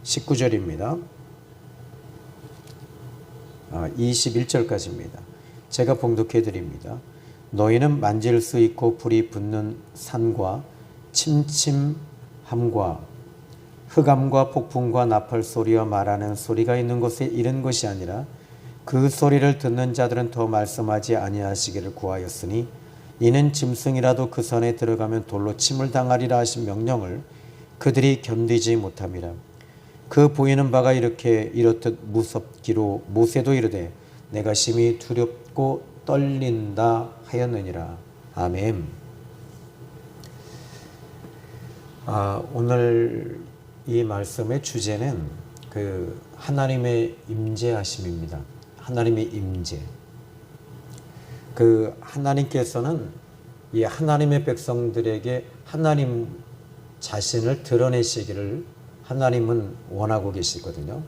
19절입니다. 21절까지입니다. 제가 봉독해 드립니다. 너희는 만질 수 있고 불이 붙는 산과 침침함과 흑암과 폭풍과 나팔 소리와 말하는 소리가 있는 곳에 이른 것이 아니라 그 소리를 듣는 자들은 더 말씀하지 아니하시기를 구하였으니 이는 짐승이라도 그 산에 들어가면 돌로 침을 당하리라 하신 명령을 그들이 견디지 못함이라. 그 보이는 바가 이렇듯 무섭기로 모세도 이르되 내가 심히 두렵고 떨린다 하였느니라. 아멘. 오늘 이 말씀의 주제는 하나님의 임재하심입니다. 하나님의 임재. 하나님께서는 이 하나님의 백성들에게 하나님 자신을 드러내시기를 하나님은 원하고 계시거든요.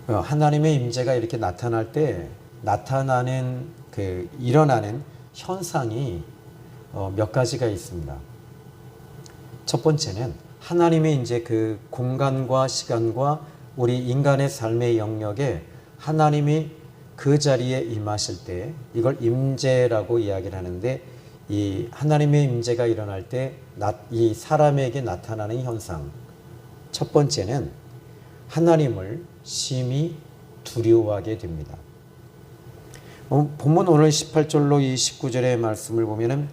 하나님의 임재가 이렇게 나타날 때 일어나는 현상이 몇 가지가 있습니다. 첫 번째는 하나님의 이제 그 공간과 시간과 우리 인간의 삶의 영역에 하나님이 그 자리에 임하실 때 이걸 임재라고 이야기를 하는데, 이 하나님의 임재가 일어날 때 이 사람에게 나타나는 현상, 첫 번째는 하나님을 심히 두려워하게 됩니다. 본문 오늘 18절로 이 19절의 말씀을 보면은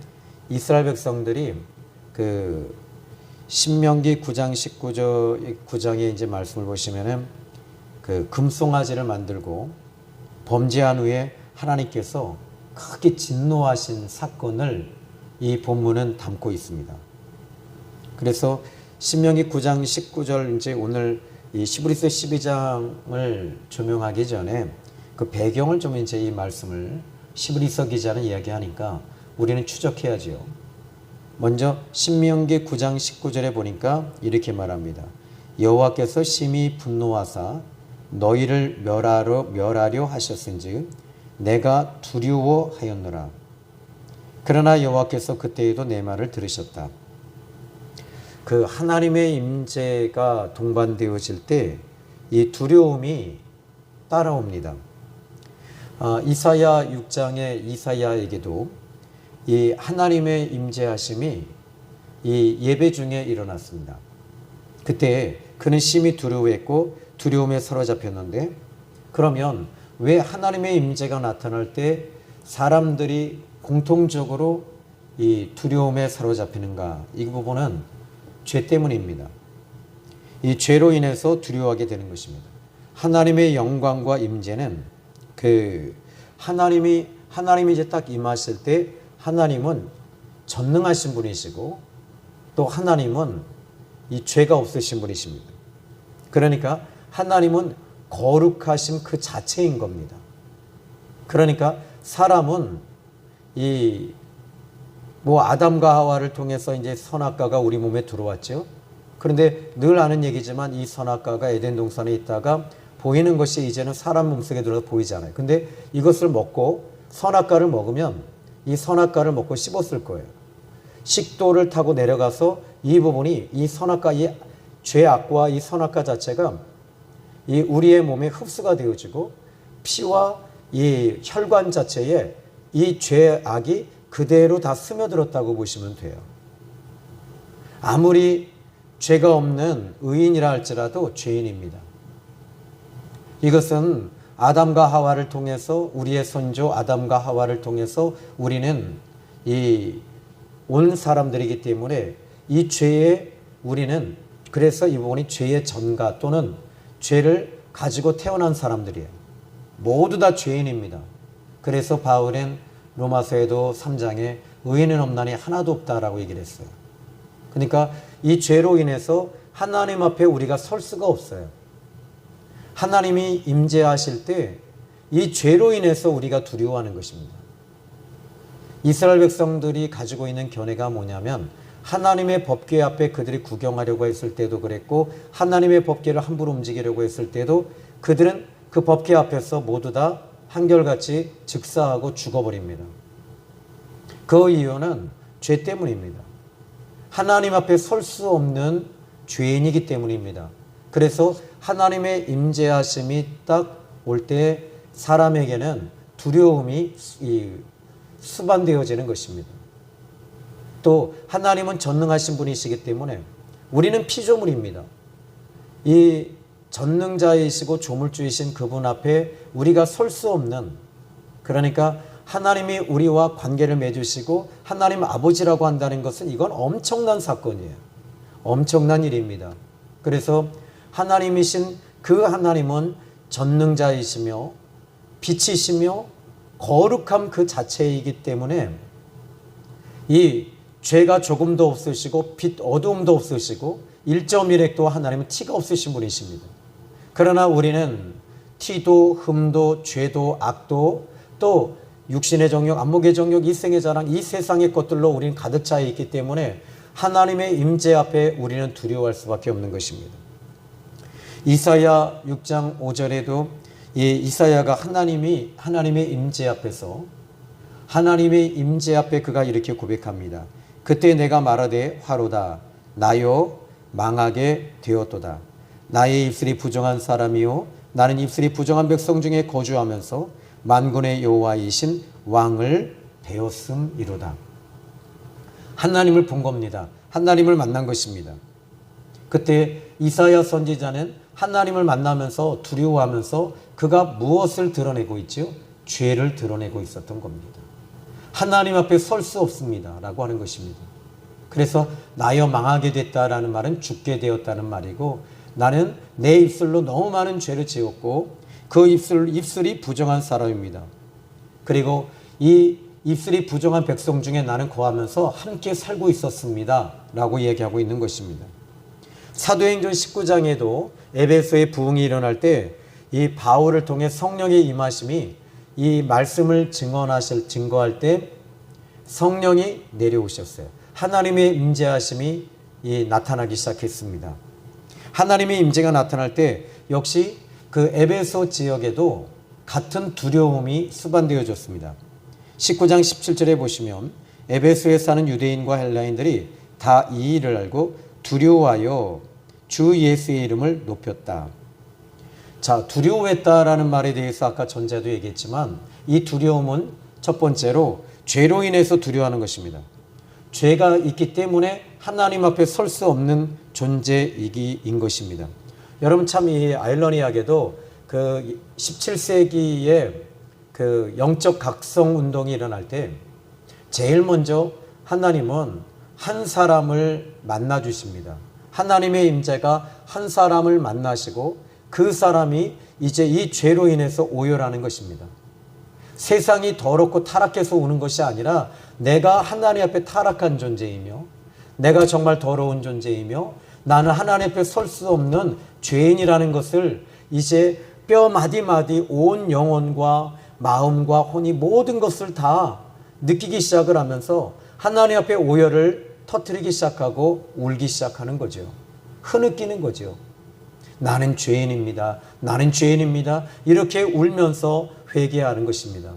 이스라엘 백성들이 신명기 9장 9장의 이제 말씀을 보시면은 금송아지를 만들고 범죄한 후에 하나님께서 크게 진노하신 사건을 이 본문은 담고 있습니다. 그래서 신명기 9장 19절 이제 오늘 이 히브리서 12장을 조명하기 전에 그 배경을 좀 이제 이 말씀을 히브리서 기자는 이야기하니까 우리는 추적해야지요. 먼저 신명기 9장 19절에 보니까 이렇게 말합니다. 여호와께서 심히 분노하사 너희를 멸하려 하셨은즉 내가 두려워하였노라. 그러나 여호와께서 그때에도 내 말을 들으셨다. 하나님의 임재가 동반되어질 때 이 두려움이 따라옵니다. 이사야 6장의 이사야에게도 이 하나님의 임재하심이 이 예배 중에 일어났습니다. 그때 그는 심히 두려워했고 두려움에 사로잡혔는데, 그러면 왜 하나님의 임재가 나타날 때 사람들이 공통적으로 이 두려움에 사로잡히는가? 이 부분은 죄 때문입니다. 이 죄로 인해서 두려워하게 되는 것입니다. 하나님의 영광과 임재는 하나님이 이제 딱 임하실 때 하나님은 전능하신 분이시고 또 하나님은 이 죄가 없으신 분이십니다. 그러니까 하나님은 거룩하심 그 자체인 겁니다. 그러니까 사람은 아담과 하와를 통해서 이제 선악과가 우리 몸에 들어왔죠. 그런데 늘 아는 얘기지만 이 선악과가 에덴 동산에 있다가 보이는 것이 이제는 사람 몸속에 들어서 보이잖아요. 근데 이것을 먹고 선악과를 먹으면 이 선악과를 먹고 씹었을 거예요. 식도를 타고 내려가서 이 부분이 이 선악과, 이 죄악과 이 선악과 자체가 이 우리의 몸에 흡수가 되어지고 피와 이 혈관 자체에 이 죄악이 그대로 다 스며들었다고 보시면 돼요. 아무리 죄가 없는 의인이라 할지라도 죄인입니다. 이것은 아담과 하와를 통해서, 우리의 선조 아담과 하와를 통해서 우리는 온 사람들이기 때문에 이 죄에 우리는, 그래서 이 부분이 죄의 전가 또는 죄를 가지고 태어난 사람들이에요. 모두 다 죄인입니다. 그래서 바울은 로마서에도 3장에 의인은 없나니 하나도 없다라고 얘기를 했어요. 그러니까 이 죄로 인해서 하나님 앞에 우리가 설 수가 없어요. 하나님이 임재하실 때 이 죄로 인해서 우리가 두려워하는 것입니다. 이스라엘 백성들이 가지고 있는 견해가 뭐냐면, 하나님의 법궤 앞에 그들이 구경하려고 했을 때도 그랬고, 하나님의 법궤를 함부로 움직이려고 했을 때도 그들은 그 법궤 앞에서 모두 다 한결같이 즉사하고 죽어버립니다. 그 이유는 죄 때문입니다. 하나님 앞에 설 수 없는 죄인이기 때문입니다. 그래서 하나님의 임재하심이 딱 올 때 사람에게는 두려움이 수반되어지는 것입니다. 또 하나님은 전능하신 분이시기 때문에 우리는 피조물입니다. 이 전능자이시고 조물주이신 그분 앞에 우리가 설 수 없는, 그러니까 하나님이 우리와 관계를 맺으시고 하나님 아버지라고 한다는 것은 이건 엄청난 사건이에요. 엄청난 일입니다. 그래서 하나님이신 그 하나님은 전능자이시며 빛이시며 거룩함 그 자체이기 때문에 이 죄가 조금도 없으시고 빛 어두움도 없으시고 1.1핵도 하나님은 티가 없으신 분이십니다. 그러나 우리는 티도 흠도 죄도 악도 또 육신의 정욕, 안목의 정욕, 이생의 자랑, 이 세상의 것들로 우리는 가득 차 있기 때문에 하나님의 임재 앞에 우리는 두려워할 수밖에 없는 것입니다. 이사야 6장 5절에도 이 이사야가 하나님의 임재 앞에서 하나님의 임재 앞에 그가 이렇게 고백합니다. 그때 내가 말하되 화로다 나여 망하게 되었도다. 나의 입술이 부정한 사람이요 나는 입술이 부정한 백성 중에 거주하면서 만군의 여호와이신 왕을 배웠음이로다. 하나님을 본 겁니다. 하나님을 만난 것입니다. 그때 이사야 선지자는 하나님을 만나면서 두려워하면서 그가 무엇을 드러내고 있죠? 죄를 드러내고 있었던 겁니다. 하나님 앞에 설 수 없습니다 라고 하는 것입니다. 그래서 나여 망하게 됐다라는 말은 죽게 되었다는 말이고, 나는 내 입술로 너무 많은 죄를 지었고 그 입술이 부정한 사람입니다. 그리고 이 입술이 부정한 백성 중에 나는 거하면서 함께 살고 있었습니다 라고 얘기하고 있는 것입니다. 사도행전 19장에도 에베소에 부흥이 일어날 때 이 바울을 통해 성령의 임하심이 이 말씀을 증거할 때 성령이 내려오셨어요. 하나님의 임재하심이 나타나기 시작했습니다. 하나님의 임재가 나타날 때 역시 그 에베소 지역에도 같은 두려움이 수반되어졌습니다. 19장 17절에 보시면 에베소에 사는 유대인과 헬라인들이 다 이 일을 알고 두려워하여 주 예수의 이름을 높였다. 자, 두려워했다라는 말에 대해서 아까 전제도 얘기했지만 이 두려움은 첫 번째로 죄로 인해서 두려워하는 것입니다. 죄가 있기 때문에 하나님 앞에 설 수 없는 존재이기인 것입니다. 여러분 참 이 아이러니하게도 그 17세기에 그 영적 각성 운동이 일어날 때 제일 먼저 하나님은 한 사람을 만나 주십니다. 하나님의 임재가 한 사람을 만나시고 그 사람이 이제 이 죄로 인해서 오열하는 것입니다. 세상이 더럽고 타락해서 오는 것이 아니라 내가 하나님 앞에 타락한 존재이며 내가 정말 더러운 존재이며 나는 하나님 앞에 설 수 없는 죄인이라는 것을 이제 뼈 마디마디 온 영혼과 마음과 혼이 모든 것을 다 느끼기 시작을 하면서 하나님 앞에 오열을 터뜨리기 시작하고 울기 시작하는 거죠. 흐느끼는 거죠. 나는 죄인입니다. 나는 죄인입니다. 이렇게 울면서 회개하는 것입니다.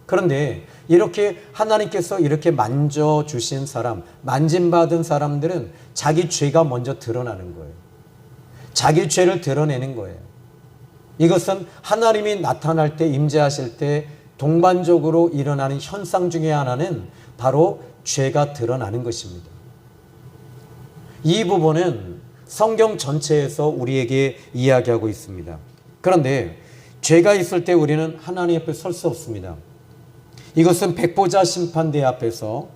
그런데 이렇게 하나님께서 이렇게 만져주신 사람, 만짐받은 사람들은 자기 죄가 먼저 드러나는 거예요. 자기 죄를 드러내는 거예요. 이것은 하나님이 나타날 때, 임재하실 때 동반적으로 일어나는 현상 중에 하나는 바로 죄가 드러나는 것입니다. 이 부분은 성경 전체에서 우리에게 이야기하고 있습니다. 그런데 죄가 있을 때 우리는 하나님 앞에 설 수 없습니다. 이것은 백보자 심판대 앞에서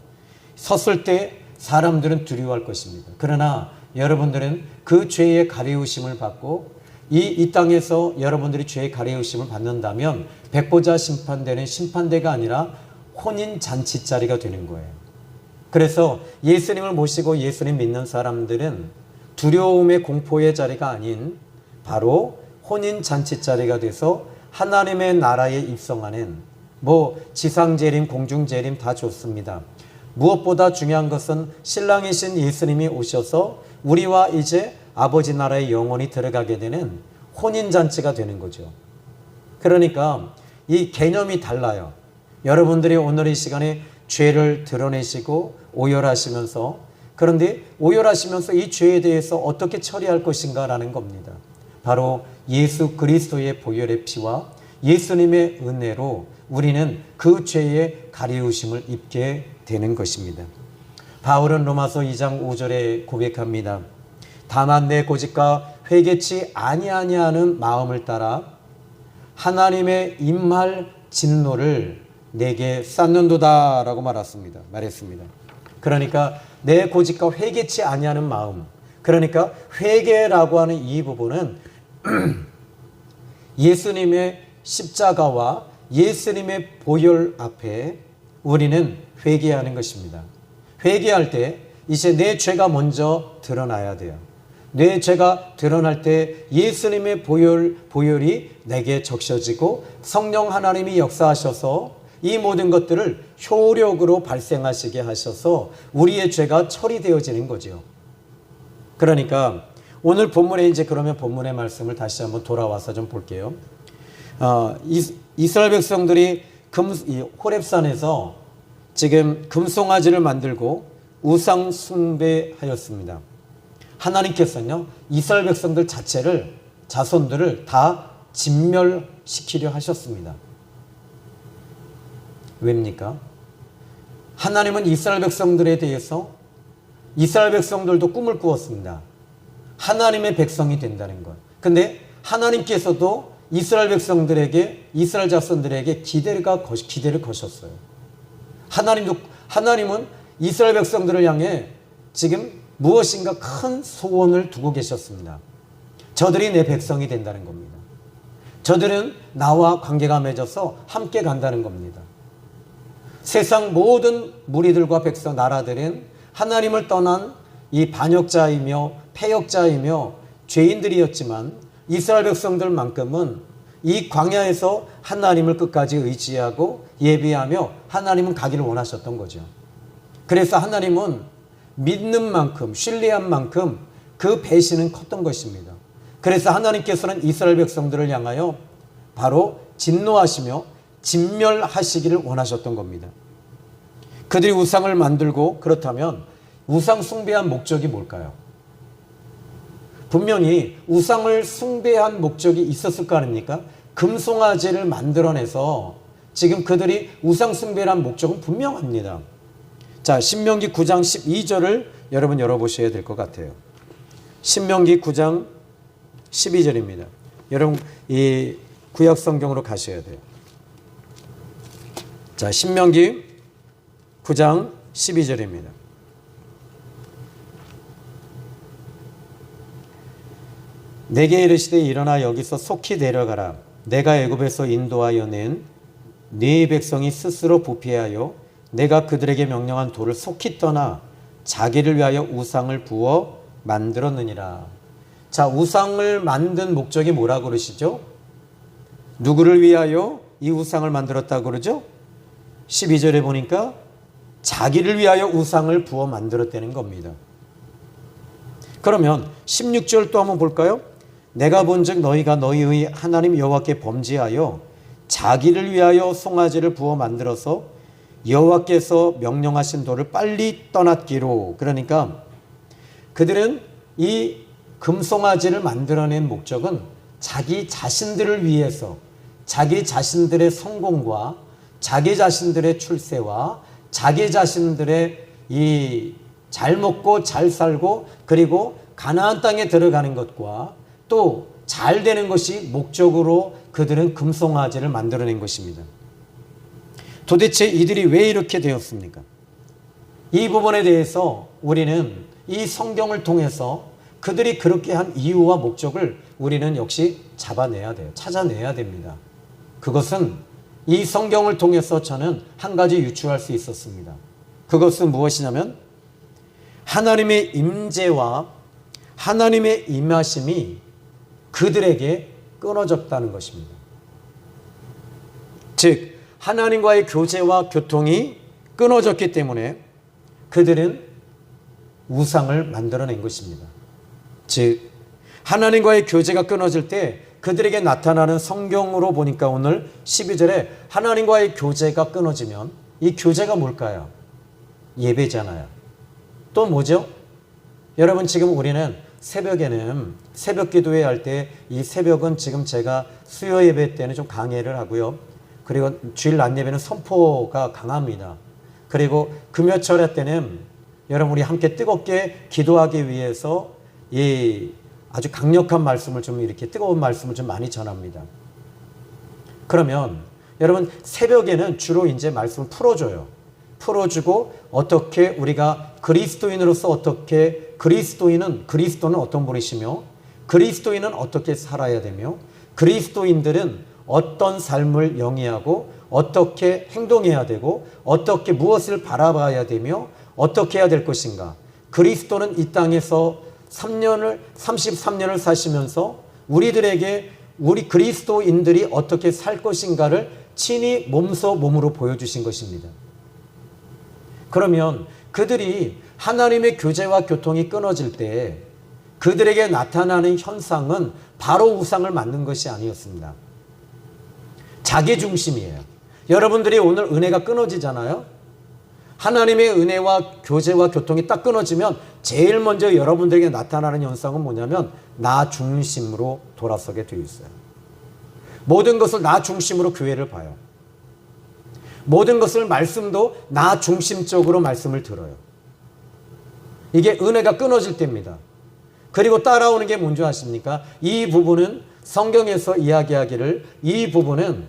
섰을 때 사람들은 두려워할 것입니다. 그러나 여러분들은 그 죄의 가리우심을 받고 이 땅에서 여러분들이 죄의 가리우심을 받는다면 백보자 심판대는 심판대가 아니라 혼인잔치 자리가 되는 거예요. 그래서 예수님을 모시고 예수님 믿는 사람들은 두려움의 공포의 자리가 아닌 바로 혼인잔치 자리가 돼서 하나님의 나라에 입성하는, 지상재림 공중재림 다 좋습니다. 무엇보다 중요한 것은 신랑이신 예수님이 오셔서 우리와 이제 아버지 나라에 영원히 들어가게 되는 혼인잔치가 되는 거죠. 그러니까 이 개념이 달라요. 여러분들이 오늘 이 시간에 죄를 드러내시고 오열하시면서, 그런데 오열하시면서 이 죄에 대해서 어떻게 처리할 것인가 라는 겁니다. 바로 예수 그리스도의 보혈의 피와 예수님의 은혜로 우리는 그 죄의 가리우심을 입게 되는 것입니다. 바울은 로마서 2장 5절에 고백합니다. 다만 내 고집과 회개치 아니하는 마음을 따라 하나님의 임할 진노를 내게 쌓는도다 라고 말했습니다. 그러니까 내 고집과 회개치 아니하는 마음, 그러니까 회개라고 하는 이 부분은 예수님의 십자가와 예수님의 보혈 앞에 우리는 회개하는 것입니다. 회개할 때 이제 내 죄가 먼저 드러나야 돼요. 내 죄가 드러날 때 예수님의 보혈이 내게 적셔지고 성령 하나님이 역사하셔서 이 모든 것들을 효력으로 발생하시게 하셔서 우리의 죄가 처리되어지는 거죠. 그러니까 오늘 본문에 이제 그러면 본문의 말씀을 다시 한번 돌아와서 좀 볼게요. 이스라엘 백성들이 호렙산에서 지금 금송아지를 만들고 우상 숭배하였습니다. 하나님께서는요, 이스라엘 백성들 자손들을 다 진멸시키려 하셨습니다. 왜입니까? 하나님은 이스라엘 백성들에 대해서 이스라엘 백성들도 꿈을 꾸었습니다. 하나님의 백성이 된다는 것. 근데 하나님께서도 이스라엘 백성들에게, 이스라엘 자손들에게 기대를 거셨어요. 하나님은 이스라엘 백성들을 향해 지금 무엇인가 큰 소원을 두고 계셨습니다. 저들이 내 백성이 된다는 겁니다. 저들은 나와 관계가 맺어서 함께 간다는 겁니다. 세상 모든 무리들과 백성, 나라들은 하나님을 떠난 이 반역자이며 패역자이며 죄인들이었지만 이스라엘 백성들만큼은 이 광야에서 하나님을 끝까지 의지하고 예비하며 하나님은 가기를 원하셨던 거죠. 그래서 하나님은 믿는 만큼, 신뢰한 만큼 그 배신은 컸던 것입니다. 그래서 하나님께서는 이스라엘 백성들을 향하여 바로 진노하시며 진멸하시기를 원하셨던 겁니다. 그들이 우상을 만들고, 그렇다면 우상 숭배한 목적이 뭘까요? 분명히 우상을 숭배한 목적이 있었을 거 아닙니까? 금송아지를 만들어내서 지금 그들이 우상 숭배를 한 목적은 분명합니다. 자, 신명기 9장 12절을 여러분 열어보셔야 될 것 같아요. 신명기 9장 12절입니다. 여러분 이 구약 성경으로 가셔야 돼요. 자, 신명기 9장 12절입니다. 내게 이르시되 일어나 여기서 속히 내려가라. 내가 애굽에서 인도하여 낸 네 백성이 스스로 부패하여 내가 그들에게 명령한 돌을 속히 떠나 자기를 위하여 우상을 부어 만들었느니라. 자, 우상을 만든 목적이 뭐라고 그러시죠? 누구를 위하여 이 우상을 만들었다고 그러죠? 12절에 보니까 자기를 위하여 우상을 부어 만들었다는 겁니다. 그러면 16절 또 한번 볼까요? 내가 본즉 너희가 너희의 하나님 여호와께 범죄하여 자기를 위하여 송아지를 부어 만들어서 여호와께서 명령하신 돌을 빨리 떠났기로. 그러니까 그들은 이 금송아지를 만들어낸 목적은 자기 자신들을 위해서, 자기 자신들의 성공과 자기 자신들의 출세와 자기 자신들의 이 잘 먹고 잘 살고 그리고 가나안 땅에 들어가는 것과 또 잘 되는 것이 목적으로 그들은 금송아지를 만들어낸 것입니다. 도대체 이들이 왜 이렇게 되었습니까? 이 부분에 대해서 우리는 이 성경을 통해서 그들이 그렇게 한 이유와 목적을 우리는 역시 잡아내야 돼요. 찾아내야 됩니다. 그것은 이 성경을 통해서 저는 한 가지 유추할 수 있었습니다. 그것은 무엇이냐면 하나님의 임재와 하나님의 임하심이 그들에게 끊어졌다는 것입니다. 즉 하나님과의 교제와 교통이 끊어졌기 때문에 그들은 우상을 만들어낸 것입니다. 즉 하나님과의 교제가 끊어질 때 그들에게 나타나는, 성경으로 보니까 오늘 12절에 하나님과의 교제가 끊어지면 이 교제가 뭘까요? 예배잖아요. 또 뭐죠? 여러분 지금 우리는 새벽에는 새벽 기도회 할 때 이 새벽은 지금 제가 수요 예배 때는 좀 강해를 하고요. 그리고 주일 낮 예배는 선포가 강합니다. 그리고 금요철 때는 여러분 우리 함께 뜨겁게 기도하기 위해서 이 아주 강력한 말씀을 좀 이렇게 뜨거운 말씀을 좀 많이 전합니다. 그러면 여러분 새벽에는 주로 이제 말씀을 풀어줘요. 풀어주고 어떻게 우리가 그리스도인으로서 어떻게 그리스도는 어떤 분이시며 그리스도인은 어떻게 살아야 되며 그리스도인들은 어떤 삶을 영위하고 어떻게 행동해야 되고 어떻게 무엇을 바라봐야 되며 어떻게 해야 될 것인가. 그리스도는 이 땅에서 33년을 사시면서 우리들에게 우리 그리스도인들이 어떻게 살 것인가를 친히 몸으로 보여주신 것입니다. 그러면 그들이 하나님의 교제와 교통이 끊어질 때 그들에게 나타나는 현상은 바로 우상을 만든 것이 아니었습니다. 자기 중심이에요. 여러분들이 오늘 은혜가 끊어지잖아요. 하나님의 은혜와 교제와 교통이 딱 끊어지면 제일 먼저 여러분들에게 나타나는 현상은 뭐냐면 나 중심으로 돌아서게 되어 있어요. 모든 것을 나 중심으로 교회를 봐요. 모든 것을 말씀도 나 중심적으로 말씀을 들어요. 이게 은혜가 끊어질 때입니다. 그리고 따라오는 게 뭔지 아십니까? 이 부분은 성경에서 이야기하기를 이 부분은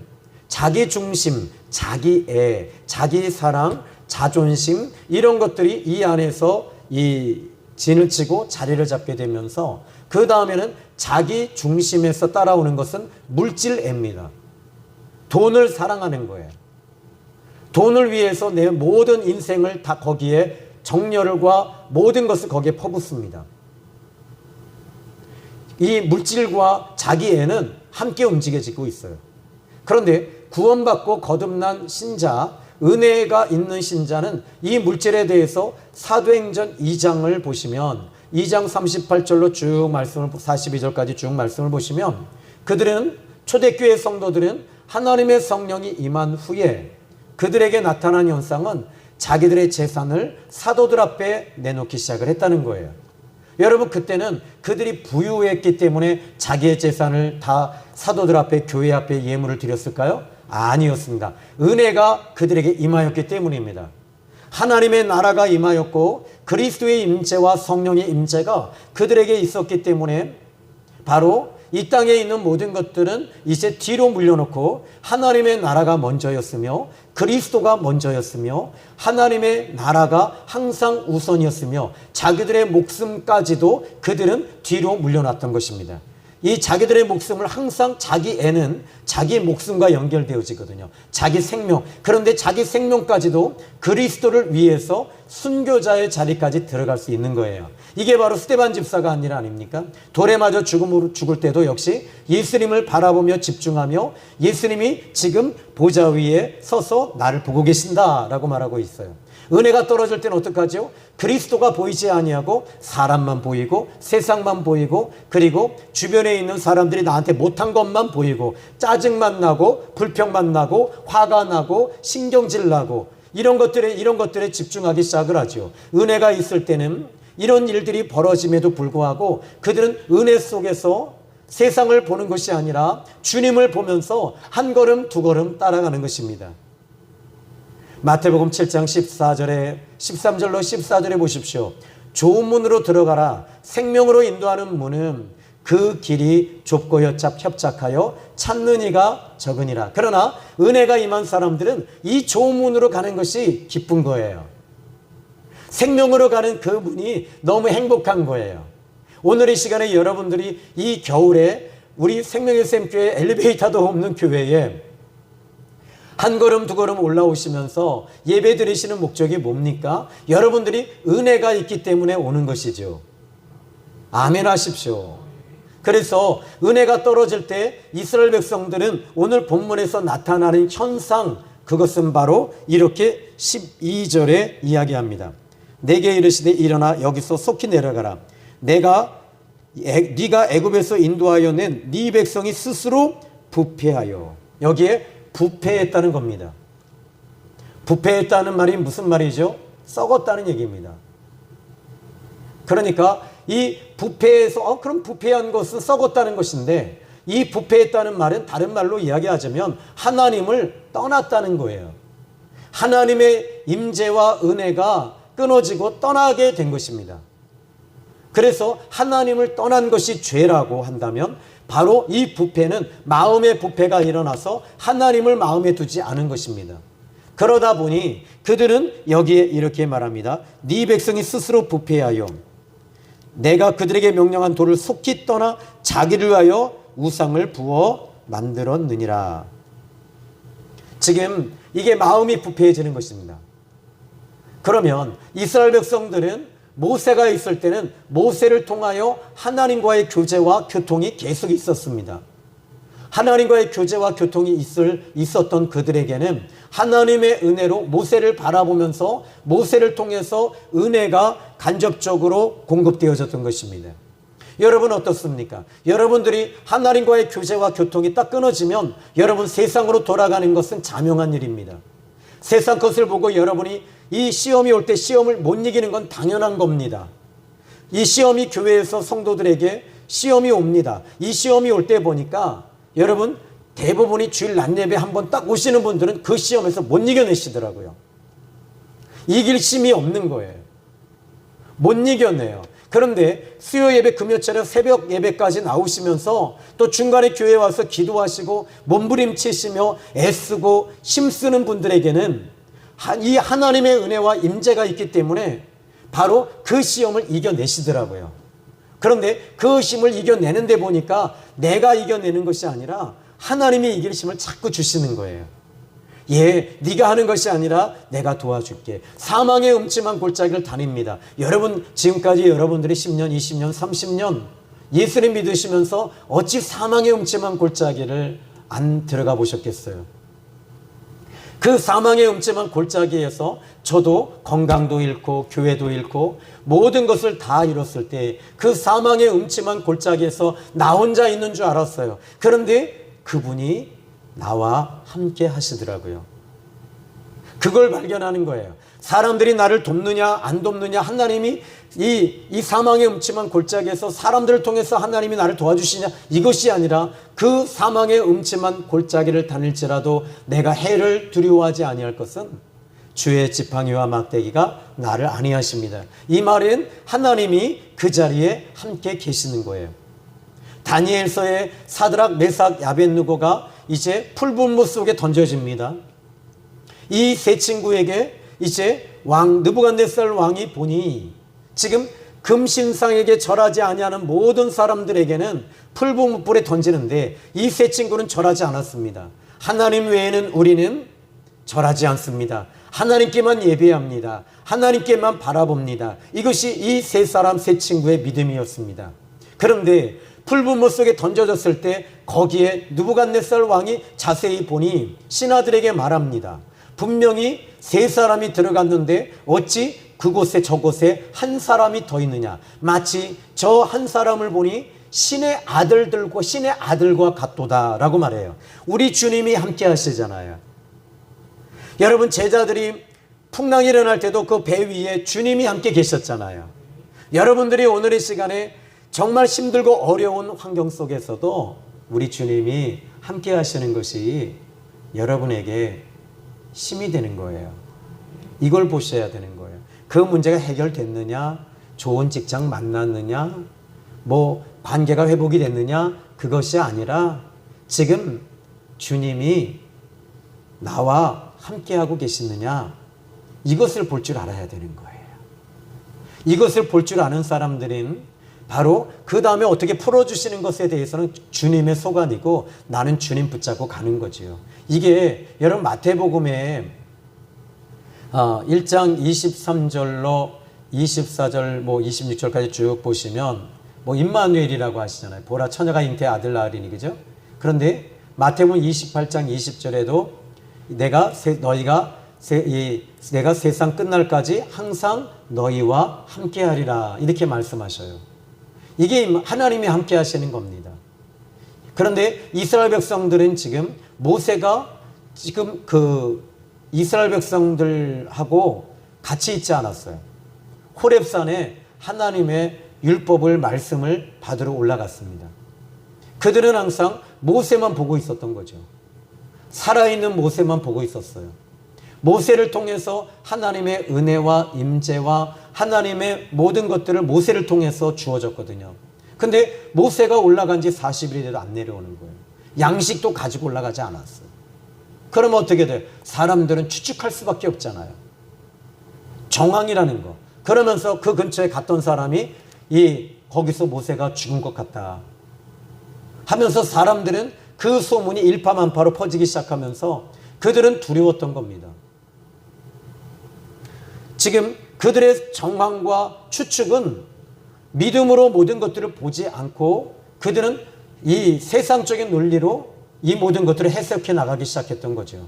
자기 중심, 자기 애, 자기 사랑, 자존심 이런 것들이 이 안에서 이 진을 치고 자리를 잡게 되면서 그 다음에는 자기 중심에서 따라오는 것은 물질애입니다. 돈을 사랑하는 거예요. 돈을 위해서 내 모든 인생을 다 거기에 정열과 모든 것을 거기에 퍼붓습니다. 이 물질과 자기애는 함께 움직여지고 있어요. 그런데 구원받고 거듭난 신자, 은혜가 있는 신자는 이 물질에 대해서 사도행전 2장을 보시면 2장 38절로 쭉 말씀을 42절까지 쭉 말씀을 보시면 그들은 초대교회 성도들은 하나님의 성령이 임한 후에 그들에게 나타난 현상은 자기들의 재산을 사도들 앞에 내놓기 시작을 했다는 거예요. 여러분 그때는 그들이 부유했기 때문에 자기의 재산을 다 사도들 앞에 교회 앞에 예물을 드렸을까요? 아니었습니다. 은혜가 그들에게 임하였기 때문입니다. 하나님의 나라가 임하였고 그리스도의 임재와 성령의 임재가 그들에게 있었기 때문에 바로 이 땅에 있는 모든 것들은 이제 뒤로 물려놓고 하나님의 나라가 먼저였으며 그리스도가 먼저였으며 하나님의 나라가 항상 우선이었으며 자기들의 목숨까지도 그들은 뒤로 물려놨던 것입니다. 이 자기들의 목숨을 항상 자기 애는 자기 목숨과 연결되어지거든요. 자기 생명. 그런데 자기 생명까지도 그리스도를 위해서 순교자의 자리까지 들어갈 수 있는 거예요. 이게 바로 스데반 집사가 한 일 아닙니까? 돌에 맞아 죽을 때도 역시 예수님을 바라보며 집중하며 예수님이 지금 보좌 위에 서서 나를 보고 계신다라고 말하고 있어요. 은혜가 떨어질 때는 어떡하죠? 그리스도가 보이지 아니하고 사람만 보이고 세상만 보이고 그리고 주변에 있는 사람들이 나한테 못한 것만 보이고 짜증만 나고 불평만 나고 화가 나고 신경질 나고 이런 것들에 집중하기 시작을 하죠. 은혜가 있을 때는 이런 일들이 벌어짐에도 불구하고 그들은 은혜 속에서 세상을 보는 것이 아니라 주님을 보면서 한 걸음 두 걸음 따라가는 것입니다. 마태복음 7장 13절로 14절에 보십시오. 좋은 문으로 들어가라. 생명으로 인도하는 문은 그 길이 좁고 협착하여 찾는 이가 적으니라. 그러나 은혜가 임한 사람들은 이 좋은 문으로 가는 것이 기쁜 거예요. 생명으로 가는 그 문이 너무 행복한 거예요. 오늘 이 시간에 여러분들이 이 겨울에 우리 생명의 샘교회 엘리베이터도 없는 교회에 한 걸음 두 걸음 올라오시면서 예배 드리시는 목적이 뭡니까? 여러분들이 은혜가 있기 때문에 오는 것이죠. 아멘 하십시오. 그래서 은혜가 떨어질 때 이스라엘 백성들은 오늘 본문에서 나타나는 현상, 그것은 바로 이렇게 12절에 이야기합니다. 내게 이르시되 일어나 여기서 속히 내려가라. 네가 애굽에서 인도하여 낸 네 백성이 스스로 부패하여. 여기에 부패했다는 겁니다. 부패했다는 말이 무슨 말이죠? 썩었다는 얘기입니다. 그러니까 이 부패해서 그럼 부패한 것은 썩었다는 것인데, 이 부패했다는 말은 다른 말로 이야기하자면 하나님을 떠났다는 거예요. 하나님의 임재와 은혜가 끊어지고 떠나게 된 것입니다. 그래서 하나님을 떠난 것이 죄라고 한다면 바로 이 부패는 마음의 부패가 일어나서 하나님을 마음에 두지 않은 것입니다. 그러다 보니 그들은 여기에 이렇게 말합니다. 네 백성이 스스로 부패하여 내가 그들에게 명령한 돌을 속히 떠나 자기를 위하여 우상을 부어 만들었느니라. 지금 이게 마음이 부패해지는 것입니다. 그러면 이스라엘 백성들은 모세가 있을 때는 모세를 통하여 하나님과의 교제와 교통이 계속 있었습니다. 하나님과의 교제와 교통이 있었던 그들에게는 하나님의 은혜로 모세를 바라보면서 모세를 통해서 은혜가 간접적으로 공급되어졌던 것입니다. 여러분 어떻습니까? 여러분들이 하나님과의 교제와 교통이 딱 끊어지면 여러분 세상으로 돌아가는 것은 자명한 일입니다. 세상 것을 보고 여러분이 이 시험이 올 때 시험을 못 이기는 건 당연한 겁니다. 이 시험이 교회에서 성도들에게 시험이 옵니다. 이 시험이 올 때 보니까 여러분 대부분이 주일 낮 예배 한번 딱 오시는 분들은 그 시험에서 못 이겨내시더라고요. 이길 힘이 없는 거예요. 못 이겨내요. 그런데 수요 예배, 금요 차례, 새벽 예배까지 나오시면서 또 중간에 교회에 와서 기도하시고 몸부림치시며 애쓰고 힘쓰는 분들에게는 이 하나님의 은혜와 임재가 있기 때문에 바로 그 시험을 이겨내시더라고요. 그런데 그 힘을 이겨내는 데 보니까 내가 이겨내는 것이 아니라 하나님이 이길 힘을 자꾸 주시는 거예요. 네가 하는 것이 아니라 내가 도와줄게. 사망의 음침한 골짜기를 다닙니다. 여러분 지금까지 여러분들이 10년, 20년, 30년 예수를 믿으시면서 어찌 사망의 음침한 골짜기를 안 들어가 보셨겠어요? 그 사망의 음침한 골짜기에서 저도 건강도 잃고 교회도 잃고 모든 것을 다 잃었을 때 그 사망의 음침한 골짜기에서 나 혼자 있는 줄 알았어요. 그런데 그분이 나와 함께 하시더라고요. 그걸 발견하는 거예요. 사람들이 나를 돕느냐 안 돕느냐, 하나님이 이 사망의 음침한 골짜기에서 사람들을 통해서 하나님이 나를 도와주시냐, 이것이 아니라 그 사망의 음침한 골짜기를 다닐지라도 내가 해를 두려워하지 아니할 것은 주의 지팡이와 막대기가 나를 안위하십니다. 이 말은 하나님이 그 자리에 함께 계시는 거예요. 다니엘서의 사드락, 메삭, 야벳느고가 이제 풀분무 속에 던져집니다. 이 세 친구에게 이제 느부갓네살 왕이 보니 지금 금신상에게 절하지 아니하는 모든 사람들에게는 풀분무불에 던지는데 이 세 친구는 절하지 않았습니다. 하나님 외에는 우리는 절하지 않습니다. 하나님께만 예배합니다. 하나님께만 바라봅니다. 이것이 이 세 사람, 세 친구의 믿음이었습니다. 그런데 풀분무 속에 던져졌을 때 거기에 느부갓네살 왕이 자세히 보니 신하들에게 말합니다. 분명히 세 사람이 들어갔는데 어찌 그곳에 저곳에 한 사람이 더 있느냐. 마치 저 한 사람을 보니 신의 아들과 같도다라고 말해요. 우리 주님이 함께 하시잖아요. 여러분 제자들이 풍랑이 일어날 때도 그 배 위에 주님이 함께 계셨잖아요. 여러분들이 오늘의 시간에 정말 힘들고 어려운 환경 속에서도 우리 주님이 함께 하시는 것이 여러분에게 힘이 되는 거예요. 이걸 보셔야 되는 거예요. 그 문제가 해결됐느냐, 좋은 직장 만났느냐, 관계가 회복이 됐느냐, 그것이 아니라 지금 주님이 나와 함께하고 계시느냐, 이것을 볼 줄 알아야 되는 거예요. 이것을 볼 줄 아는 사람들은 바로 그 다음에 어떻게 풀어주시는 것에 대해서는 주님의 소관이고 나는 주님 붙잡고 가는 거지요. 이게 여러분 마태복음에 1장 23절로 24절 26절까지 쭉 보시면 임마누엘이라고 하시잖아요. 보라 처녀가 잉태의 아들 낳으리니, 그죠? 그런데 마태복음 28장 20절에도 내가 세상 끝날까지 항상 너희와 함께하리라, 이렇게 말씀하셔요. 이게 하나님이 함께 하시는 겁니다. 그런데 이스라엘 백성들은 지금 모세가 지금 그 이스라엘 백성들하고 같이 있지 않았어요. 호렙산에 하나님의 율법을 말씀을 받으러 올라갔습니다. 그들은 항상 모세만 보고 있었던 거죠. 살아있는 모세만 보고 있었어요. 모세를 통해서 하나님의 은혜와 임재와 하나님의 모든 것들을 모세를 통해서 주어졌거든요. 근데 모세가 올라간 지 40일이 돼도 안 내려오는 거예요. 양식도 가지고 올라가지 않았어요. 그러면 어떻게 돼요? 사람들은 추측할 수밖에 없잖아요. 정황이라는 거. 그러면서 그 근처에 갔던 사람이 거기서 모세가 죽은 것 같다 하면서 사람들은 그 소문이 일파만파로 퍼지기 시작하면서 그들은 두려웠던 겁니다. 지금 그들의 정황과 추측은 믿음으로 모든 것들을 보지 않고 그들은 이 세상적인 논리로 이 모든 것들을 해석해 나가기 시작했던 거죠.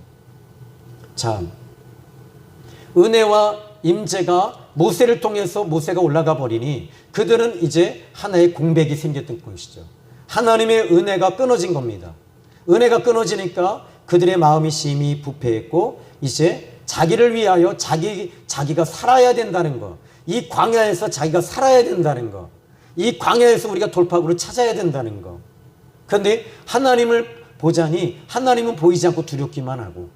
자, 은혜와 임재가 모세를 통해서 모세가 올라가 버리니 그들은 이제 하나의 공백이 생겼던 것이죠. 하나님의 은혜가 끊어진 겁니다. 은혜가 끊어지니까 그들의 마음이 심히 부패했고 이제 자기를 위하여 자기가 살아야 된다는 거, 이 광야에서 자기가 살아야 된다는 거, 이 광야에서 우리가 돌파구를 찾아야 된다는 거. 그런데 하나님을 보자니 하나님은 보이지 않고 두렵기만 하고,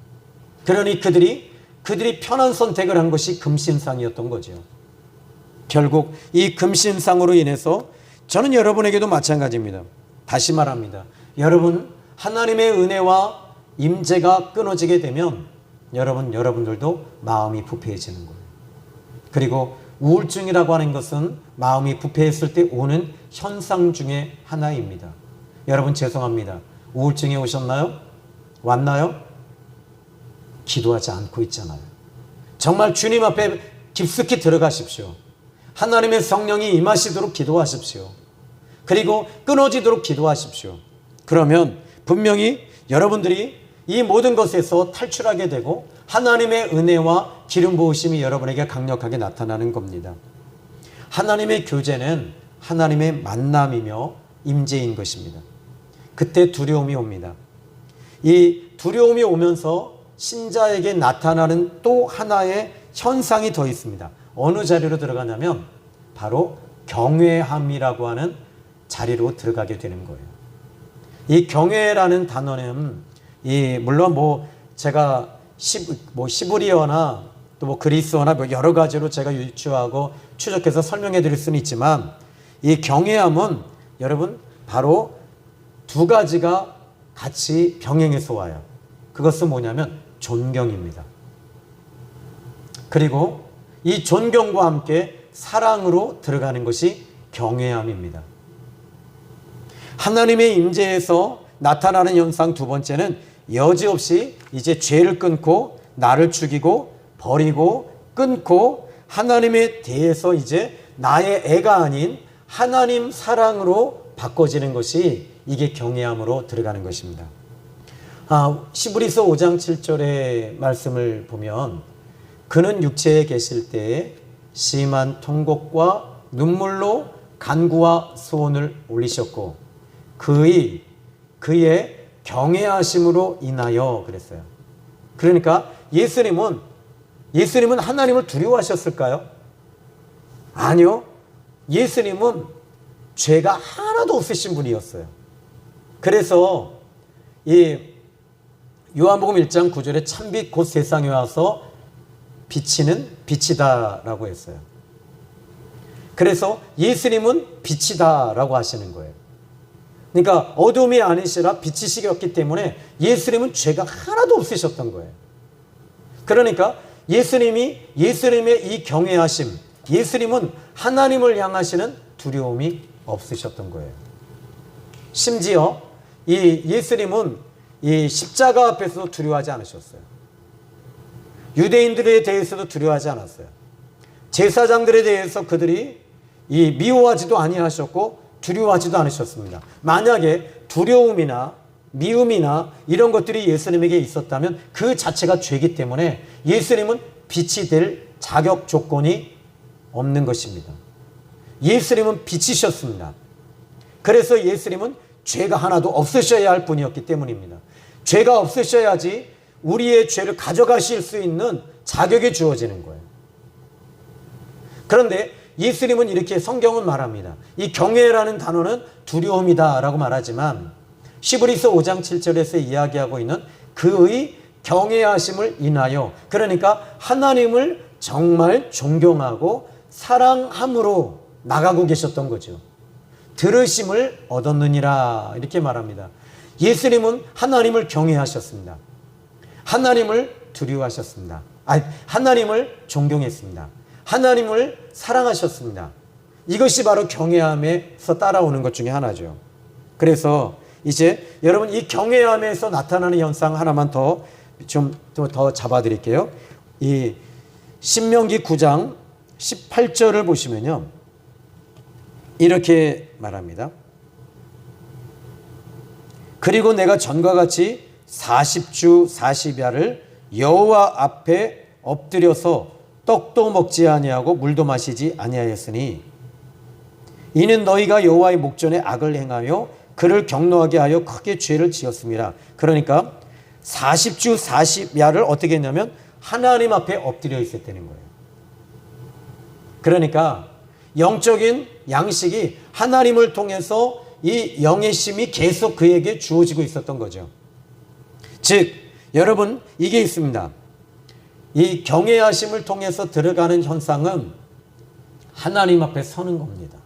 그러니 그들이 편한 선택을 한 것이 금신상이었던 거죠. 결국 이 금신상으로 인해서 저는 여러분에게도 마찬가지입니다. 다시 말합니다. 여러분, 하나님의 은혜와 임재가 끊어지게 되면 여러분들도 마음이 부패해지는 거예요. 그리고 우울증이라고 하는 것은 마음이 부패했을 때 오는 현상 중에 하나입니다. 여러분 죄송합니다. 우울증이 오셨나요? 왔나요? 기도하지 않고 있잖아요. 정말 주님 앞에 깊숙이 들어가십시오. 하나님의 성령이 임하시도록 기도하십시오. 그리고 끊어지도록 기도하십시오. 그러면 분명히 여러분들이 이 모든 것에서 탈출하게 되고 하나님의 은혜와 기름 부으심이 여러분에게 강력하게 나타나는 겁니다. 하나님의 교제는 하나님의 만남이며 임재인 것입니다. 그때 두려움이 옵니다. 이 두려움이 오면서 신자에게 나타나는 또 하나의 현상이 더 있습니다. 어느 자리로 들어가냐면 바로 경외함이라고 하는 자리로 들어가게 되는 거예요. 이 경외라는 단어는 물론 제가 시브리어나 또 그리스어나 여러 가지로 제가 유추하고 추적해서 설명해 드릴 수는 있지만 이 경외함은 여러분 바로 두 가지가 같이 병행해서 와요. 그것은 뭐냐면 존경입니다. 그리고 이 존경과 함께 사랑으로 들어가는 것이 경외함입니다. 하나님의 임재에서 나타나는 현상 두 번째는 여지없이 이제 죄를 끊고 나를 죽이고 버리고 끊고 하나님에 대해서 이제 나의 애가 아닌 하나님 사랑으로 바꿔지는 것이 이게 경외함으로 들어가는 것입니다. 시브리서 5장 7절의 말씀을 보면 그는 육체에 계실 때에 심한 통곡과 눈물로 간구와 소원을 올리셨고 그의 경외하심으로 인하여 그랬어요. 그러니까 예수님은 하나님을 두려워하셨을까요? 아니요. 예수님은 죄가 하나도 없으신 분이었어요. 그래서 이 요한복음 1장 9절에 참빛 곧 세상에 와서 비치는 빛이다라고 했어요. 그래서 예수님은 빛이다라고 하시는 거예요. 그러니까 어둠이 아니시라 빛이시었기 때문에 예수님은 죄가 하나도 없으셨던 거예요. 그러니까 예수님의 이 경외하심, 예수님은 하나님을 향하시는 두려움이 없으셨던 거예요. 심지어 이 예수님은 이 십자가 앞에서도 두려워하지 않으셨어요. 유대인들에 대해서도 두려워하지 않았어요. 제사장들에 대해서 그들이 미워하지도 아니하셨고 두려워하지도 않으셨습니다. 만약에 두려움이나 미움이나 이런 것들이 예수님에게 있었다면 그 자체가 죄이기 때문에 예수님은 빛이 될 자격 조건이 없는 것입니다. 예수님은 빛이셨습니다. 그래서 예수님은 죄가 하나도 없으셔야 할 분이었기 때문입니다. 죄가 없으셔야지 우리의 죄를 가져가실 수 있는 자격이 주어지는 거예요. 그런데 예수님은 이렇게 성경은 말합니다. 이 경외라는 단어는 두려움이다라고 말하지만 시브리서 5장 7절에서 이야기하고 있는 그의 경외하심을 인하여, 그러니까 하나님을 정말 존경하고 사랑함으로 나가고 계셨던 거죠. 들으심을 얻었느니라 이렇게 말합니다. 예수님은 하나님을 경외하셨습니다. 하나님을 두려워하셨습니다. 하나님을 존경했습니다. 하나님을 사랑하셨습니다. 이것이 바로 경외함에서 따라오는 것 중에 하나죠. 그래서 이제 여러분 이 경외함에서 나타나는 현상 하나만 더 잡아드릴게요. 이 신명기 9장 18절을 보시면요, 이렇게 말합니다. 그리고 내가 전과 같이 40주 40야를 여호와 앞에 엎드려서 떡도 먹지 아니하고 물도 마시지 아니하였으니 이는 너희가 여호와의 목전에 악을 행하여 그를 경노하게 하여 크게 죄를 지었습니다. 그러니까 40주 40야를 어떻게 했냐면 하나님 앞에 엎드려 있었다는 거예요. 그러니까 영적인 양식이 하나님을 통해서 이 영의 심이 계속 그에게 주어지고 있었던 거죠. 즉 여러분 이게 있습니다. 이 경외하심을 통해서 들어가는 현상은 하나님 앞에 서는 겁니다.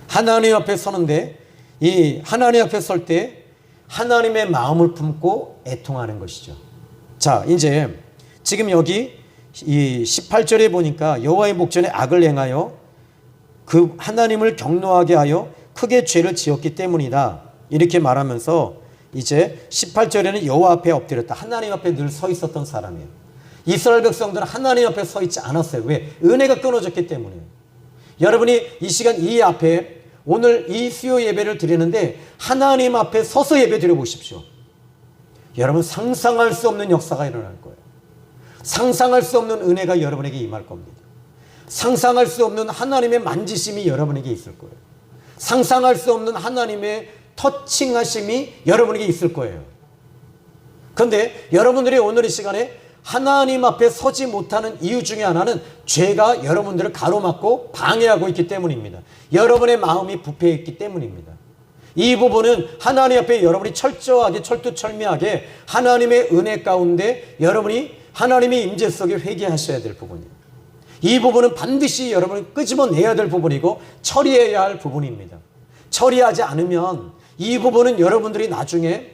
하나님 앞에 서는데 이 하나님 앞에 설 때 하나님의 마음을 품고 애통하는 것이죠. 자, 이제 지금 여기 이 18절에 보니까 여호와의 목전에 악을 행하여 그 하나님을 경노하게 하여 크게 죄를 지었기 때문이다 이렇게 말하면서 이제 18절에는 여호와 앞에 엎드렸다. 하나님 앞에 늘 서 있었던 사람이에요. 이스라엘 백성들은 하나님 앞에 서 있지 않았어요. 왜? 은혜가 끊어졌기 때문이에요. 여러분이 이 시간 이 앞에 오늘 이 수요 예배를 드리는데 하나님 앞에 서서 예배 드려 보십시오. 여러분 상상할 수 없는 역사가 일어날 거예요. 상상할 수 없는 은혜가 여러분에게 임할 겁니다. 상상할 수 없는 하나님의 만지심이 여러분에게 있을 거예요. 상상할 수 없는 하나님의 터칭하심이 여러분에게 있을 거예요. 그런데 여러분들이 오늘 이 시간에 하나님 앞에 서지 못하는 이유 중에 하나는 죄가 여러분들을 가로막고 방해하고 있기 때문입니다. 여러분의 마음이 부패해 있기 때문입니다. 이 부분은 하나님 앞에 여러분이 철저하게 철두철미하게 하나님의 은혜 가운데 여러분이 하나님의 임재 속에 회개하셔야 될 부분이에요. 이 부분은 반드시 여러분이 끄집어내야 될 부분이고 처리해야 할 부분입니다. 처리하지 않으면 이 부분은 여러분들이 나중에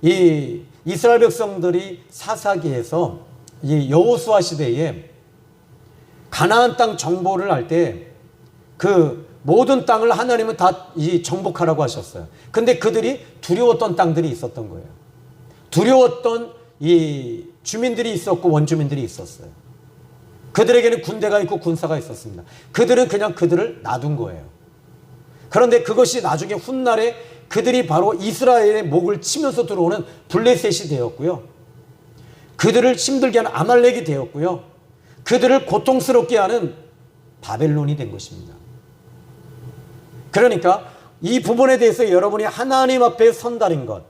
이 이스라엘 백성들이 사사기에서 이 여호수아 시대에 가나안 땅 정복을 할 때 그 모든 땅을 하나님은 다 이 정복하라고 하셨어요. 근데 그들이 두려웠던 땅들이 있었던 거예요. 두려웠던 이 주민들이 있었고 원주민들이 있었어요. 그들에게는 군대가 있고 군사가 있었습니다. 그들은 그냥 그들을 놔둔 거예요. 그런데 그것이 나중에 훗날에 그들이 바로 이스라엘의 목을 치면서 들어오는 블레셋이 되었고요. 그들을 힘들게 하는 아말렉이 되었고요. 그들을 고통스럽게 하는 바벨론이 된 것입니다. 그러니까 이 부분에 대해서 여러분이 하나님 앞에 선다는 것,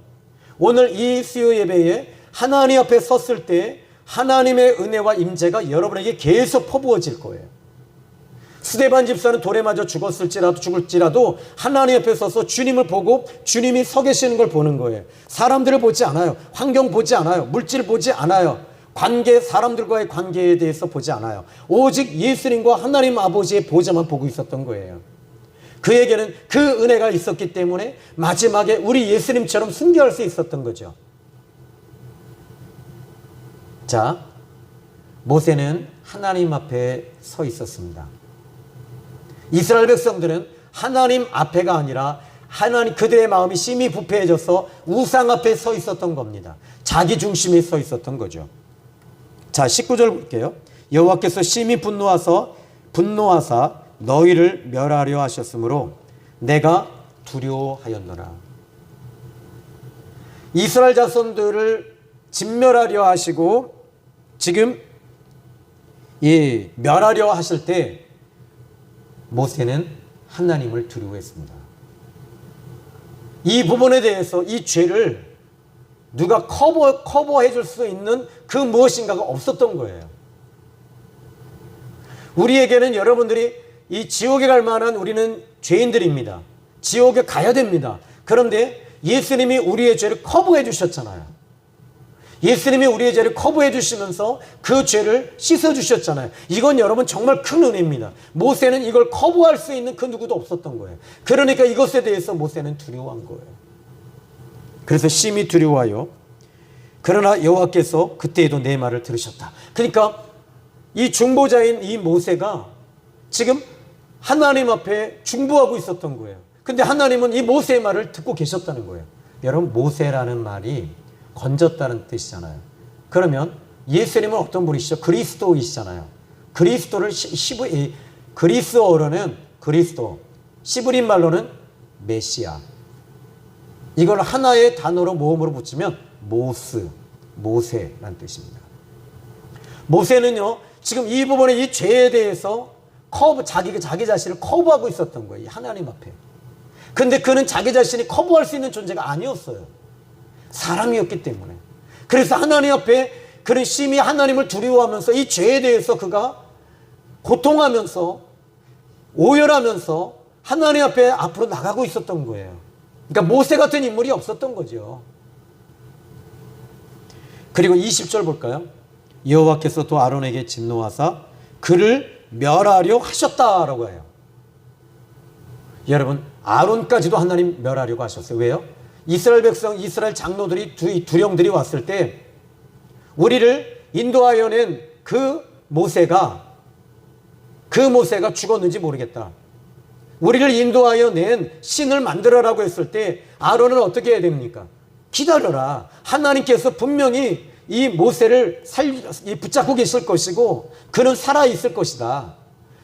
오늘 이 수요 예배에 하나님 앞에 섰을 때 하나님의 은혜와 임재가 여러분에게 계속 퍼부어질 거예요. 스데반 집사는 돌에 맞아 죽을지라도 하나님 앞에 서서 주님을 보고 주님이 서 계시는 걸 보는 거예요. 사람들을 보지 않아요. 환경 보지 않아요. 물질 보지 않아요. 관계, 사람들과의 관계에 대해서 보지 않아요. 오직 예수님과 하나님 아버지의 보좌만 보고 있었던 거예요. 그에게는 그 은혜가 있었기 때문에 마지막에 우리 예수님처럼 순교할 수 있었던 거죠. 자, 모세는 하나님 앞에 서 있었습니다. 이스라엘 백성들은 하나님 앞에가 아니라 하나님 그들의 마음이 심히 부패해져서 우상 앞에 서 있었던 겁니다. 자기 중심에 서 있었던 거죠. 자, 19절 볼게요. 여호와께서 심히 분노하사 너희를 멸하려 하셨으므로 내가 두려워하였노라. 이스라엘 자손들을 진멸하려 하시고 지금 이 멸하려 하실 때 모세는 하나님을 두려워했습니다. 이 부분에 대해서 이 죄를 누가 커버해 줄 수 있는 그 무엇인가가 없었던 거예요. 우리에게는 여러분들이 이 지옥에 갈 만한 우리는 죄인들입니다. 지옥에 가야 됩니다. 그런데 예수님이 우리의 죄를 커버해 주셨잖아요. 예수님이 우리의 죄를 커버해 주시면서 그 죄를 씻어 주셨잖아요. 이건 여러분 정말 큰 은혜입니다. 모세는 이걸 커버할 수 있는 그 누구도 없었던 거예요. 그러니까 이것에 대해서 모세는 두려워한 거예요. 그래서 심히 두려워하여 그러나 여호와께서 그때에도 내 말을 들으셨다. 그러니까 이 중보자인 이 모세가 지금 하나님 앞에 중보하고 있었던 거예요. 근데 하나님은 이 모세의 말을 듣고 계셨다는 거예요. 여러분, 모세라는 말이 건졌다는 뜻이잖아요. 그러면 예수님은 어떤 분이시죠? 그리스도이시잖아요. 그리스도를 그리스어로는 그리스도, 시브린 말로는 메시아. 이걸 하나의 단어로 모음으로 붙이면 모세라는 뜻입니다. 모세는요, 지금 이 부분에 이 죄에 대해서 자기 자신을 커버하고 있었던 거예요. 하나님 앞에. 근데 그는 자기 자신이 커버할 수 있는 존재가 아니었어요. 사람이었기 때문에. 그래서 하나님 앞에 그는 심히 하나님을 두려워하면서 이 죄에 대해서 그가 고통하면서 오열하면서 하나님 앞에 앞으로 나가고 있었던 거예요. 그러니까 모세 같은 인물이 없었던 거죠. 그리고 20절 볼까요? 여호와께서 또 아론에게 진노하사 그를 멸하려 하셨다라고 해요. 여러분, 아론까지도 하나님 멸하려고 하셨어요. 왜요? 이스라엘 백성, 이스라엘 장로들이 두령들이 왔을 때 우리를 인도하여 낸 그 모세가 죽었는지 모르겠다. 우리를 인도하여 낸 신을 만들어라고 했을 때 아론은 어떻게 해야 됩니까? 기다려라. 하나님께서 분명히 이 모세를 붙잡고 계실 것이고 그는 살아있을 것이다.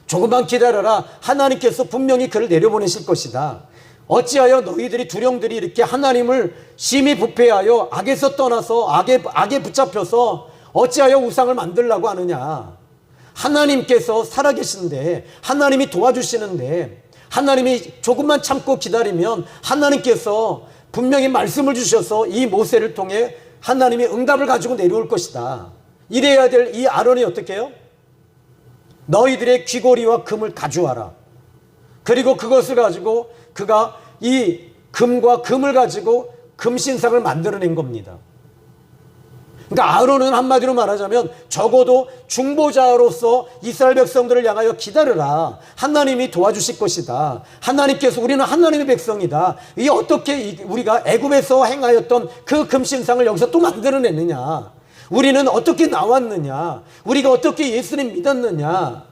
조금만 기다려라. 하나님께서 분명히 그를 내려보내실 것이다. 어찌하여 너희들이 두령들이 이렇게 하나님을 심히 부패하여 악에서 떠나서 악에 붙잡혀서 어찌하여 우상을 만들려고 하느냐. 하나님께서 살아계신데 하나님이 도와주시는데 하나님이 조금만 참고 기다리면 하나님께서 분명히 말씀을 주셔서 이 모세를 통해 하나님이 응답을 가지고 내려올 것이다. 이래야 될 이 아론이 어떻게 해요? 너희들의 귀고리와 금을 가져와라. 그리고 그것을 가지고 그가 이 금과 금을 가지고 금신상을 만들어낸 겁니다. 그러니까 아론은 한마디로 말하자면 적어도 중보자로서 이스라엘 백성들을 향하여 기다려라. 하나님이 도와주실 것이다. 하나님께서 우리는 하나님의 백성이다. 이 어떻게 우리가 애굽에서 행하였던 그 금신상을 여기서 또 만들어냈느냐. 우리는 어떻게 나왔느냐. 우리가 어떻게 예수님 믿었느냐.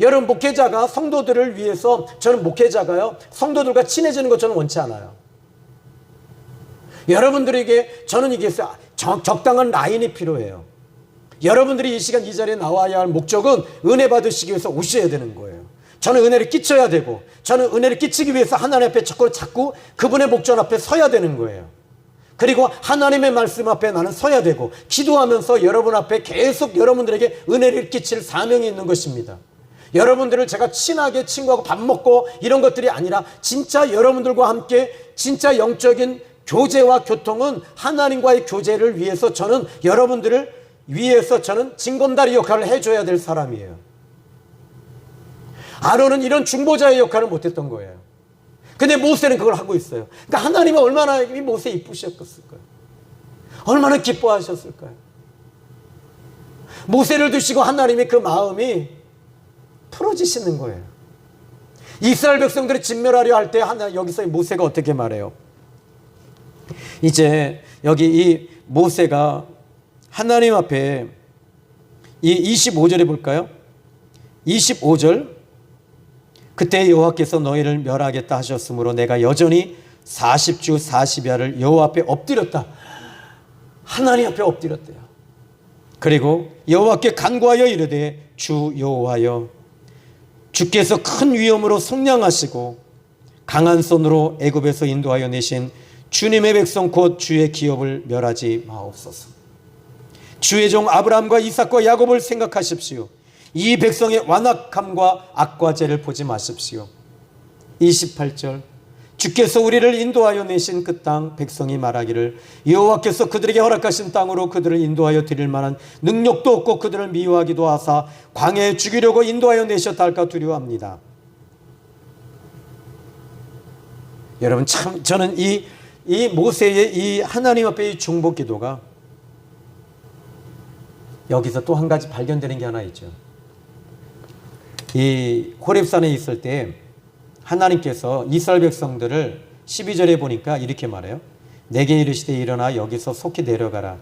여러분, 목회자가 성도들을 위해서, 저는 목회자가요 성도들과 친해지는 것 저는 원치 않아요. 여러분들에게 저는 이게 적당한 라인이 필요해요. 여러분들이 이 시간 이 자리에 나와야 할 목적은 은혜 받으시기 위해서 오셔야 되는 거예요. 저는 은혜를 끼쳐야 되고 저는 은혜를 끼치기 위해서 하나님 앞에 자꾸 그분의 목전 앞에 서야 되는 거예요. 그리고 하나님의 말씀 앞에 나는 서야 되고 기도하면서 여러분 앞에 계속 여러분들에게 은혜를 끼칠 사명이 있는 것입니다. 여러분들을 제가 친하게 친구하고 밥 먹고 이런 것들이 아니라 진짜 여러분들과 함께 진짜 영적인 교제와 교통은 하나님과의 교제를 위해서 저는 여러분들을 위해서 저는 징검다리 역할을 해줘야 될 사람이에요. 아론은 이런 중보자의 역할을 못했던 거예요. 근데 모세는 그걸 하고 있어요. 그러니까 하나님은 얼마나 이 모세 이쁘셨을까요? 얼마나 기뻐하셨을까요? 모세를 두시고 하나님의 그 마음이 풀어지시는 거예요. 이스라엘 백성들을 진멸하려 할 때 여기서 모세가 어떻게 말해요? 이제 여기 이 모세가 하나님 앞에 이 25절에 볼까요? 25절 그때 여호와께서 너희를 멸하겠다 하셨으므로 내가 여전히 40주 40야를 여호와 앞에 엎드렸다. 하나님 앞에 엎드렸대요. 그리고 여호와께 간구하여 이르되 주 여호와여 주께서 큰 위엄으로 속량하시고 강한 손으로 애굽에서 인도하여 내신 주님의 백성 곧 주의 기업을 멸하지 마옵소서. 주의 종 아브라함과 이삭과 야곱을 생각하십시오. 이 백성의 완악함과 악과 죄를 보지 마십시오. 28절 주께서 우리를 인도하여 내신 그 땅 백성이 말하기를 여호와께서 그들에게 허락하신 땅으로 그들을 인도하여 드릴 만한 능력도 없고 그들을 미워하기도 하사 광야에 죽이려고 인도하여 내셨다 할까 두려워합니다. 여러분 참 저는 이 모세의 이 하나님 앞에 이 중보 기도가 여기서 또 한 가지 발견되는 게 하나 있죠. 이 호렙산에 있을 때 하나님께서 이스라엘 백성들을 12절에 보니까 이렇게 말해요. 내게 이르시되 일어나 여기서 속히 내려가라.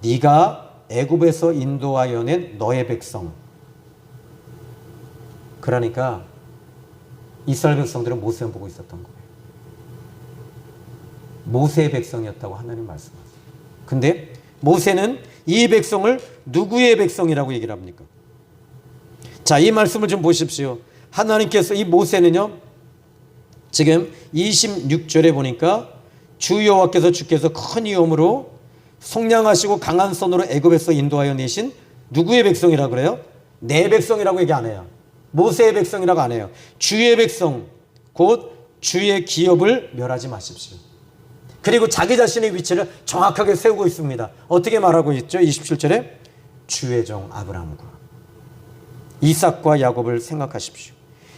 네가 애굽에서 인도하여 낸 너의 백성. 그러니까 이스라엘 백성들은 모세만 보고 있었던 거예요. 모세의 백성이었다고 하나님 말씀하세요. 근데 모세는 이 백성을 누구의 백성이라고 얘기를 합니까? 자, 이 말씀을 좀 보십시오. 하나님께서 이 모세는요, 지금 26절에 보니까 주 여호와께서 주께서 큰 위엄으로 속량하시고 강한 손으로 애굽에서 인도하여 내신 누구의 백성이라고 그래요? 내 백성이라고 얘기 안 해요. 모세의 백성이라고 안 해요. 주의 백성, 곧 주의 기업을 멸하지 마십시오. 그리고 자기 자신의 위치를 정확하게 세우고 있습니다. 어떻게 말하고 있죠? 27절에 주의 종 아브라함과 이삭과 야곱을 생각하십시오.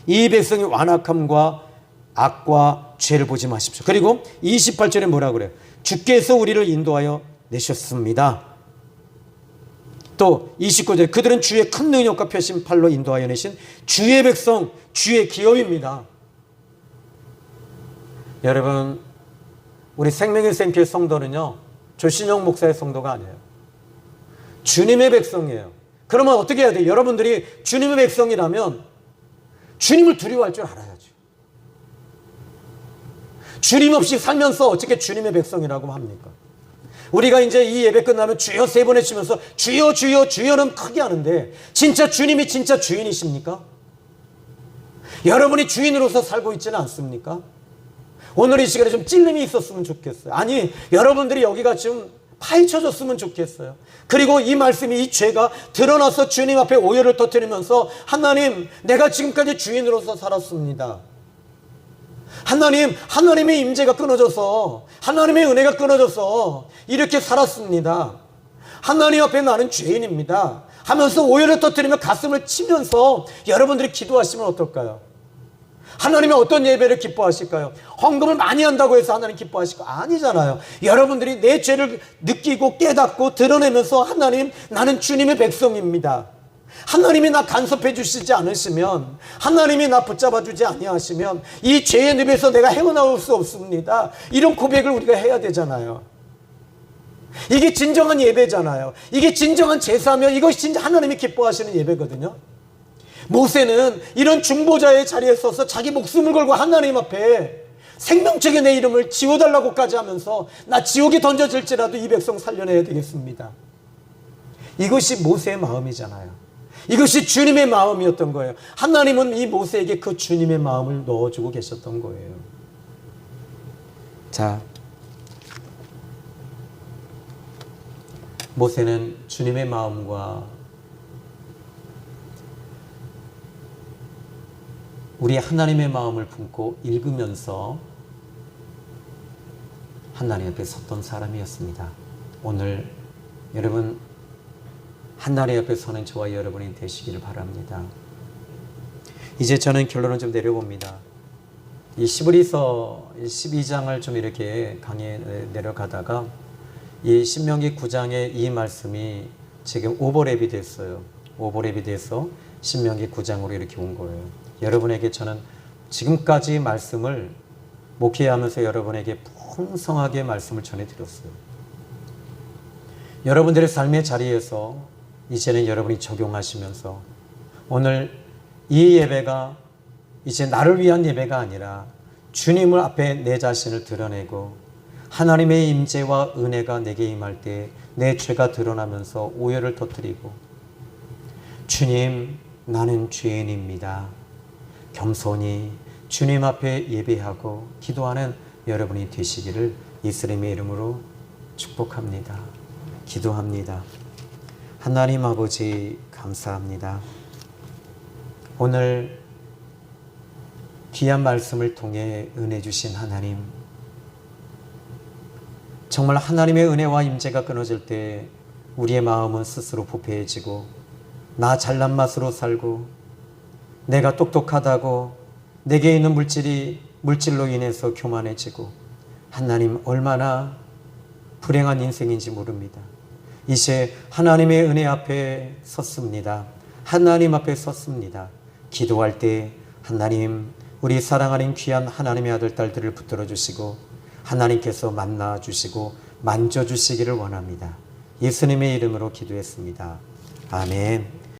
이 백성의 완악함과 악과 죄를 보지 마십시오. 그리고 28절에 뭐라고 그래요? 주께서 우리를 인도하여 내셨습니다. 또 29절에 그들은 주의 큰 능력과 펴신 팔로 인도하여 내신 주의 백성, 주의 기업입니다. 여러분, 우리 생명의 샘교회 성도는요, 조신영 목사의 성도가 아니에요. 주님의 백성이에요. 그러면 어떻게 해야 돼요? 여러분들이 주님의 백성이라면 주님을 두려워할 줄 알아야죠. 주님 없이 살면서 어떻게 주님의 백성이라고 합니까? 우리가 이제 이 예배 끝나면 주여 세 번 외치면서 주여 주여 주여는 크게 하는데 진짜 주님이 진짜 주인이십니까? 여러분이 주인으로서 살고 있지는 않습니까? 오늘 이 시간에 좀 찔림이 있었으면 좋겠어요. 아니, 여러분들이 여기가 좀 파헤쳐졌으면 좋겠어요. 그리고 이 말씀이, 이 죄가 드러나서 주님 앞에 오해를 터뜨리면서 하나님, 내가 지금까지 주인으로서 살았습니다. 하나님, 하나님의 임재가 끊어져서, 하나님의 은혜가 끊어져서 이렇게 살았습니다. 하나님 앞에 나는 죄인입니다 하면서 오해를 터뜨리며 가슴을 치면서 여러분들이 기도하시면 어떨까요? 하나님이 어떤 예배를 기뻐하실까요? 헌금을 많이 한다고 해서 하나님 기뻐하실까? 아니잖아요. 여러분들이 내 죄를 느끼고 깨닫고 드러내면서 하나님, 나는 주님의 백성입니다. 하나님이 나 간섭해 주시지 않으시면, 하나님이 나 붙잡아 주지 아니하시면 이 죄의 늪에서 내가 헤어나올 수 없습니다. 이런 고백을 우리가 해야 되잖아요. 이게 진정한 예배잖아요. 이게 진정한 제사며 이것이 진짜 하나님이 기뻐하시는 예배거든요. 모세는 이런 중보자의 자리에 서서 자기 목숨을 걸고 하나님 앞에 생명책의 내 이름을 지워달라고까지 하면서 나 지옥에 던져질지라도 이 백성 살려내야 되겠습니다. 이것이 모세의 마음이잖아요. 이것이 주님의 마음이었던 거예요. 하나님은 이 모세에게 그 주님의 마음을 넣어주고 계셨던 거예요. 자, 모세는 주님의 마음과 우리 하나님의 마음을 품고 읽으면서 하나님 앞에 섰던 사람이었습니다. 오늘 여러분 하나님 앞에 서는 저와 여러분이 되시기를 바랍니다. 이제 저는 결론을 좀 내려봅니다. 이 시브리서 12장을 좀 이렇게 강의에 내려가다가 이 신명기 9장의 이 말씀이 지금 오버랩이 됐어요. 오버랩이 돼서 신명기 9장으로 이렇게 온 거예요. 여러분에게 저는 지금까지 말씀을 목회하면서 여러분에게 풍성하게 말씀을 전해드렸어요. 여러분들의 삶의 자리에서 이제는 여러분이 적용하시면서 오늘 이 예배가 이제 나를 위한 예배가 아니라 주님을 앞에 내 자신을 드러내고 하나님의 임재와 은혜가 내게 임할 때 내 죄가 드러나면서 오해를 터뜨리고 주님, 나는 죄인입니다. 겸손히 주님 앞에 예배하고 기도하는 여러분이 되시기를 예수님의 이름으로 축복합니다. 기도합니다. 하나님 아버지 감사합니다. 오늘 귀한 말씀을 통해 은혜 주신 하나님, 정말 하나님의 은혜와 임재가 끊어질 때 우리의 마음은 스스로 부패해지고 나 잘난 맛으로 살고 내가 똑똑하다고 내게 있는 물질로 인해서 교만해지고 하나님 얼마나 불행한 인생인지 모릅니다. 이제 하나님의 은혜 앞에 섰습니다. 하나님 앞에 섰습니다. 기도할 때 하나님, 우리 사랑하는 귀한 하나님의 아들 딸들을 붙들어 주시고 하나님께서 만나 주시고 만져 주시기를 원합니다. 예수님의 이름으로 기도했습니다. 아멘.